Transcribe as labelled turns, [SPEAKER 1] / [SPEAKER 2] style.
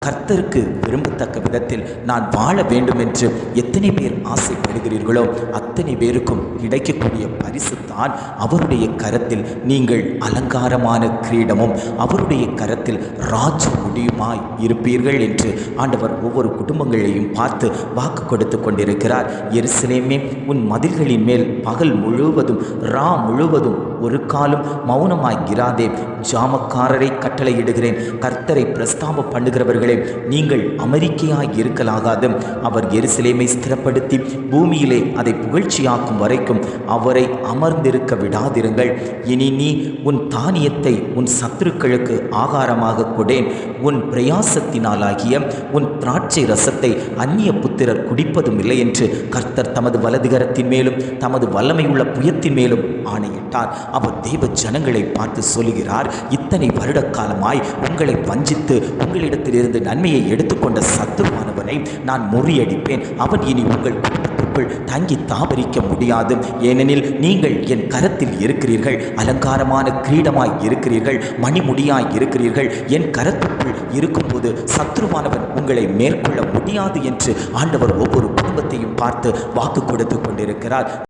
[SPEAKER 1] கர்த்தருக்கு விரும்பத்தக்க விதத்தில் நான் வாழ வேண்டும் என்று எத்தனை பேர் ஆசைப்படுகிறீர்களோ அத்தனை பேருக்கும் கிடைக்கக்கூடிய பரிசு தான் அவருடைய கரத்தில் நீங்கள் அலங்காரமான கிரீடமும் அவருடைய கரத்தில் ராஜ முடியுமாய் இருப்பீர்கள் என்று ஆண்டவர் ஒவ்வொரு குடும்பங்களையும் பார்த்து வாக்கு கொடுத்து கொண்டிருக்கிறார். எருசலேமே, உன் மதில்களின் மேல் பகல் முழுவதும் முழுவதும் ஒரு காலம் மௌனமாய் இராதே. ஜாமக்காரரை கட்டளையிடுகிறேன், கர்த்தரை பிரஸ்தாபம் பண்ணுகிறவர்களே, நீங்கள் அமெரிக்கையாய் இருக்கலாகாது. அவர் எருசலேமை ஸ்திரப்படுத்தி பூமியிலே அதை புகழ்ச்சியாக்கும் வரைக்கும் அவரை அமர்ந்திருக்க விடாதிருங்கள். இனி நீ உன் தானியத்தை உன் சத்துருக்களுக்கு ஆகாரமாக கொடேன். உன் பிரயாசத்தினாலாகிய உன் திராட்சை ரசத்தை அந்நிய புத்திரர் குடிப்பதும் இல்லை என்று கர்த்தர் தமது வலதுகரத்தின் மேலும் தமது வல்லமையுள்ள புயத்தின் மேலும் ஆணையிட்டார். அவர் தேவ ஜனங்களை பார்த்து சொல்லுகிறார், இத்தனை வருட காலமாய் உங்களை வஞ்சித்து உங்களிடத்திலிருந்து நன்மையை எடுத்துக்கொண்ட சத்துருவானவனை நான் முறியடிப்பேன். அவன் இனி உங்கள் குடும்பத்திற்குள் தங்கி தாபரிக்க முடியாது. ஏனெனில் நீங்கள் என் கரத்தில் இருக்கிறீர்கள், அலங்காரமான கிரீடமாய் இருக்கிறீர்கள், மணிமுடியாய் இருக்கிறீர்கள். என் கரத்துக்குள் இருக்கும்போது சத்துருவானவன் உங்களை மேற்கொள்ள முடியாது என்று ஆண்டவர் ஒவ்வொரு குடும்பத்தையும் பார்த்து வாக்கு கொடுத்து கொண்டிருக்கிறார்.